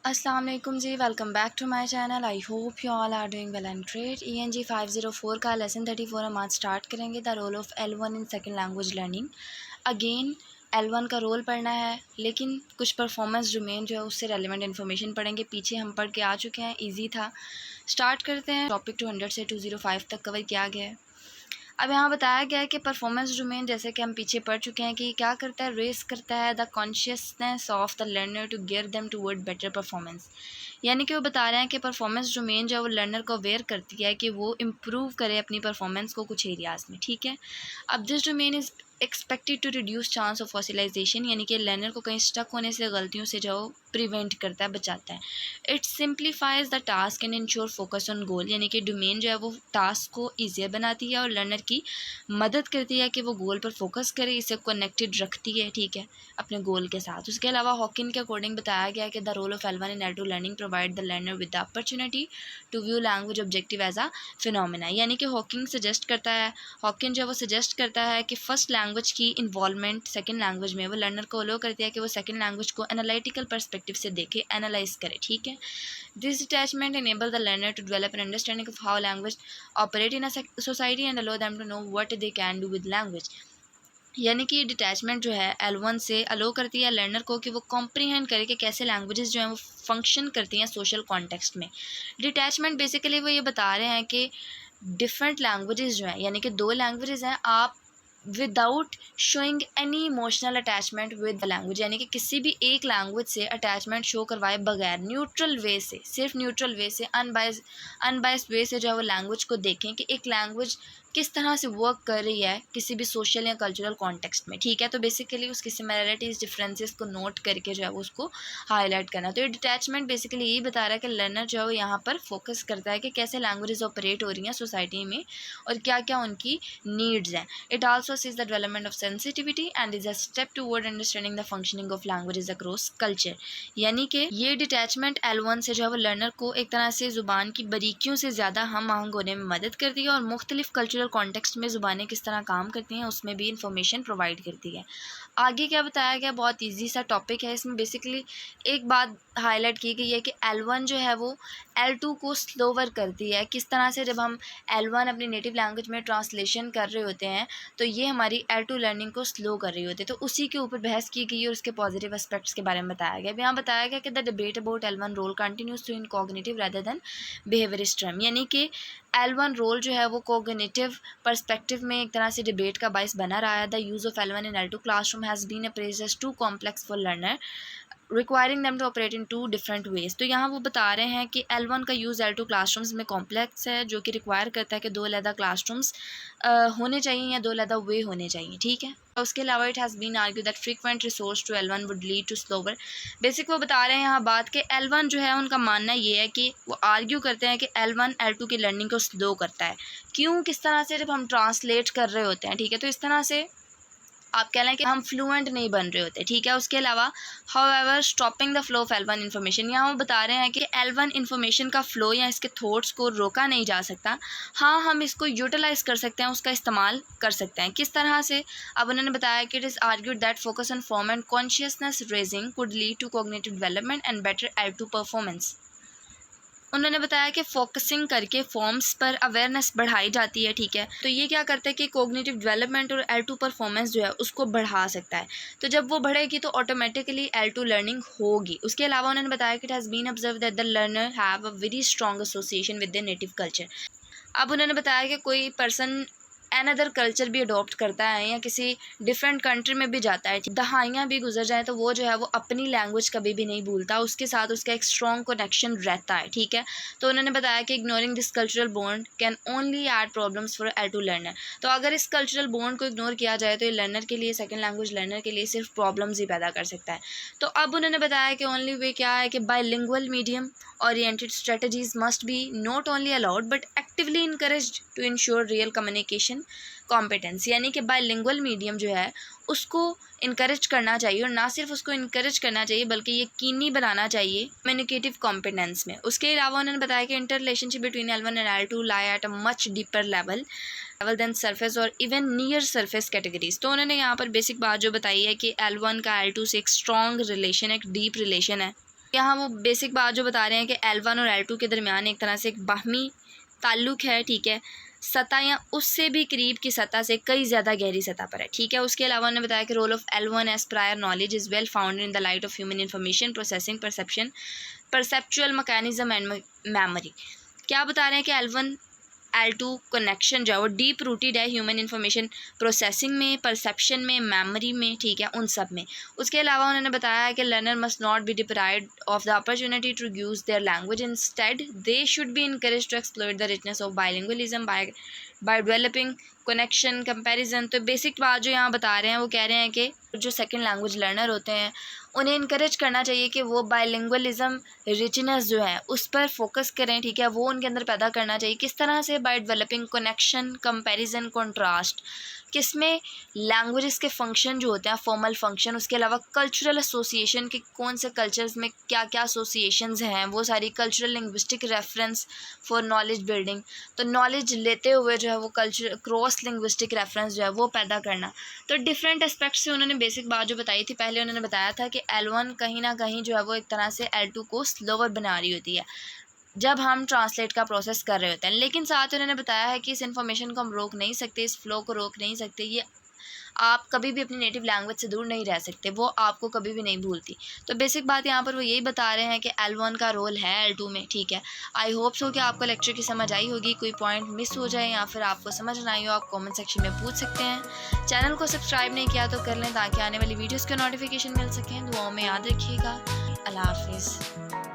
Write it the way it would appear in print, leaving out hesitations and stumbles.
अस्सलाम वालेकुम जी, welcome back to my channel. I hope you all are doing well and great. ENG 504 का lesson 34 हम आज स्टार्ट करेंगे। The role of L1 in second language learning. Again L1 का role पढ़ना है, लेकिन कुछ परफॉर्मेंस डोमेन जो है उससे रेलिवेंट इन्फॉर्मेशन पढ़ेंगे। पीछे हम पढ़ के आ चुके हैं, ईजी था। स्टार्ट करते हैं। टॉपिक 200 से 205 तक कवर किया गया है। अब यहाँ बताया गया है कि परफॉर्मेंस डोमेन, जैसे कि हम पीछे पढ़ चुके हैं, कि क्या करता है, रेस करता है the consciousness of the learner to gear them toward better performance. यानी कि वो बता रहे हैं कि परफॉर्मेंस डोमेन जो है वो लर्नर को अवेयर करती है कि वो इम्प्रूव करे अपनी परफॉर्मेंस को कुछ एरियाज़ में। ठीक है। अब this domain is expected to reduce chance of fossilisation, यानी कि लर्नर को कहीं स्टक होने से, गलतियों से जो प्रिवेंट करता है, बचाता है। It simplifies the task and ensure focus on goal, यानी कि डोमेन जो है वो टास्क को ईजियर बनाती है और लर्नर की मदद करती है कि वो गोल पर फोकस करे, इसे कनेक्टेड रखती है, ठीक है, अपने गोल के साथ। उसके अलावा हॉकिन के अकॉर्डिंग बताया गया है कि the role of L1 in L2 learning provide the learner with the opportunity to view language objective as a phenomena. यानी कि हॉकिन जो वो सजेस्ट करता है कि फर्स्ट लैंग्वेज की इन्वॉल्वमेंट सेकेंड लैंग्वेज में वो लर्नर को अलो करती है कि वो सेकेंड लैंग्वेज को एनालिटिकल परस्पेक्टिव से देखे, एनालाइज करे। ठीक है। This detachment enable the learner to develop an understanding of how language operate in a society and allow them to know what they can do with language। यानी कि ये detachment जो है L1 से अलो करती है लर्नर को कि वो कॉम्प्रीहेंड करे कि कैसे लैंग्वेजेस जो हैं वो फंक्शन करती हैं सोशल कॉन्टेक्स्ट में। डिटैचमेंट बेसिकली वो ये बता रहे हैं कि डिफरेंट लैंग्वेजेस जो हैं, यानी कि दो लैंग्वेजेस हैं, आप without showing any emotional attachment with the language, यानी कि किसी भी एक लैंग्वेज से अटैचमेंट शो करवाए बगैर न्यूट्रल वे से, सिर्फ न्यूट्रल वे से, अनबायस्ड वे से जो है वो लैंग्वेज को देखें कि एक लैंग्वेज किस तरह से वर्क कर रही है किसी भी सोशल या कल्चरल कॉन्टेक्स्ट में। ठीक है। तो बेसिकली उसकी सिमिलरिटीज़ डिफरेंसेस को नोट करके जो है वो उसको हाईलाइट करना। तो ये डिटैचमेंट बेसिकली यही बता रहा है कि लर्नर जो है वो यहाँ पर फोकस करता है कि कैसे लैंग्वेजेस ऑपरेट हो रही हैं सोसाइटी में और क्या क्या उनकी नीड्स हैं। It also sees the development of sensitivity and is a step toward understanding the functioning of languages across culture। यानी कि ये डिटैचमेंट L1 से जो है वो लर्नर को एक तरह से ज़ुबान की बारीकियों से ज़्यादा हम आहंग होने में मदद करती है और मुख्तलिफ कल्चरल कॉन्टेक्स्ट में ज़ुबानें किस तरह काम करती हैं उसमें भी इंफॉर्मेशन प्रोवाइड करती है। आगे क्या बताया गया, बहुत ईजी सा टॉपिक है। इसमें बेसिकली एक बात हाईलाइट की गई है कि L1 जो है वो L2 को स्लोवर करती है। किस तरह से, जब हम L1 अपनी नेटिव लैंग्वेज में ट्रांसलेशन कर रहे होते हैं तो ये हमारी L2 लर्निंग को स्लो कर रही होती है। तो उसी के ऊपर बहस की गई और उसके पॉजिटिव एस्पेक्ट्स के बारे में बताया गया। यहाँ बताया गया कि the debate about L1 role continues to in cognitive rather than behaviourism, यानी कि L1 रोल जो है वो कॉग्निटिव पर्सपेक्टिव में एक तरह से डिबेट का बायस बना रहा है। The use of L1 in L2 classroom has been appraised as too complex for learner requiring them to operate in two different ways. तो यहाँ वो बता रहे हैं कि L1 का यूज़ L2 क्लासरूम्स में कॉम्प्लेक्स है, जो कि रिक्वायर करता है कि दो अलग क्लासरूम्स होने चाहिए या दो अलग वे होने चाहिए। ठीक है। उसके अलावा it has been argue that frequent resource to L1 would lead to slower. Basic वो बता रहे हैं यहाँ बात कि L1 जो है उनका मानना ये है कि वो आर्ग्यू करते हैं कि L1 L2 की लर्निंग को स्लो करता है। क्यों, किस तरह से, जब हम ट्रांसलेट कर रहे होते हैं, ठीक है, तो इस तरह से आप कह लें कि हम फ्लुएंट नहीं बन रहे होते। ठीक है। उसके अलावा however stopping the flow of L1 information, यहाँ वो बता रहे हैं कि L1 इन्फॉर्मेशन का फ़्लो या इसके थॉट्स को रोका नहीं जा सकता। हाँ, हम इसको यूटिलाइज़ कर सकते हैं, उसका इस्तेमाल कर सकते हैं। किस तरह से, अब उन्होंने बताया कि it is argued that focus on form and consciousness raising could lead to cognitive development and better L2 performance. उन्होंने बताया कि फोकसिंग करके फॉर्म्स पर अवेयरनेस बढ़ाई जाती है। ठीक है। तो ये क्या करता है कि कोग्निटिव डेवलपमेंट और L2 परफॉर्मेंस जो है उसको बढ़ा सकता है। तो जब वो बढ़ेगी तो ऑटोमेटिकली L2 लर्निंग होगी। उसके अलावा उन्होंने बताया कि it has been observe that the learner have a very strong association with the native culture. अब उन्होंने बताया कि कोई पर्सन अनदर कल्चर भी अडॉप्ट करता है या किसी डिफरेंट कंट्री में भी जाता है, दहाइयाँ भी गुजर जाएँ, तो वो जो है वो अपनी लैंग्वेज कभी भी नहीं भूलता, उसके साथ उसका एक स्ट्रॉन्ग कनेक्शन रहता है। ठीक है। तो उन्होंने बताया कि ignoring this cultural bond can only add problems for L2 learner. तो अगर इस कल्चरल बॉन्ड को इग्नोर किया जाए तो ये लर्नर के लिए, सेकेंड लैंग्वेज लर्नर के लिए सिर्फ प्रॉब्लम्स ही पैदा कर सकता है। तो अब उन्होंने बताया कि ओनली वे क्या है कि bilingual medium oriented strategies must be not only allowed but actively encouraged to ensure real communication competence। यानी कि बाइलिंगुअल मीडियम जो है उसको इनकरेज करना चाहिए और ना सिर्फ उसको इनकरेज करना चाहिए बल्कि यकीनी बनाना चाहिए कम्युनिकेटिव कॉम्पिटेंस में। उसके अलावा उन्होंने बताया कि inter relationship between L1 and L2 lie at a much deeper level than surface और इवन नियर सरफेस कैटेगरीज। तो उन्होंने यहाँ पर बेसिक बात जो बताई है कि L1 का L2 से एक स्ट्रॉन्ग रिलेशन, एक डीप रिलेशन है। यहाँ वो बेसिक बात जो बता रहे हैं कि L1 और L2 के दरमियान एक तरह से एक बाहमी ताल्लुक़ है, ठीक है, सतह या उससे भी करीब की सतह से कई ज़्यादा गहरी सतह पर है, ठीक है। उसके अलावा उन्होंने बताया कि role of L1 as prior knowledge is well founded in the light of human information processing perception perceptual mechanism and memory. क्या बता रहे हैं कि L1 L2 कनेक्शन जो है वो डीप रूटेड है ह्यूमन इंफॉर्मेशन प्रोसेसिंग में, परसेप्शन में, मेमोरी में, ठीक है, उन सब में। उसके अलावा उन्होंने बताया है कि learner must not be deprived of the opportunity to use their language, instead they should be encourage to explore the richness of bilingualism by developing connection comparison. तो बेसिक बात जो यहाँ बता रहे हैं वो कह रहे हैं कि जो सेकंड लैंग्वेज लर्नर होते हैं उन्हें इनकरेज करना चाहिए कि वो बाइलिंगुअलिज्म रिचनेस जो है उस पर फोकस करें, ठीक है, वो उनके अंदर पैदा करना चाहिए। किस तरह से? Bye developing connection comparison contrast, किसमें? लैंग्वेजेस के फंक्शन जो होते हैं फॉर्मल फंक्शन, उसके अलावा कल्चरल एसोसिएशन के कौन से कल्चर्स में क्या क्या एसोसिएशंस हैं, वो सारी cultural linguistic reference for knowledge building. तो नॉलेज लेते हुए जो है वो कल्चर क्रॉस लिंग्विस्टिक रेफरेंस जो है वो पैदा करना। तो डिफरेंट एस्पेक्ट से उन्होंने बेसिक बात जो बताई थी, पहले उन्होंने बताया था कि L1 कहीं ना कहीं जो है वो एक तरह से L2 को स्लोवर बना रही होती है जब हम ट्रांसलेट का प्रोसेस कर रहे होते हैं, लेकिन साथ उन्होंने बताया है कि इस इन्फॉर्मेशन को हम रोक नहीं सकते, इस फ्लो को रोक नहीं सकते, ये आप कभी भी अपनी नेटिव लैंग्वेज से दूर नहीं रह सकते, वो आपको कभी भी नहीं भूलती। तो बेसिक बात यहाँ पर वो यही बता रहे हैं कि L1 का रोल है L2 में, ठीक है। आई होप सो कि आपको लेक्चर की समझ आई होगी। कोई पॉइंट मिस हो जाए या फिर आपको समझ ना आई हो, आप कमेंट सेक्शन में पूछ सकते हैं। चैनल को सब्सक्राइब नहीं किया तो कर लें ताकि आने वाली वीडियोज़ के नोटिफिकेशन मिल सकें। दुआओं में याद रखिएगा। अल्लाह हाफिज़।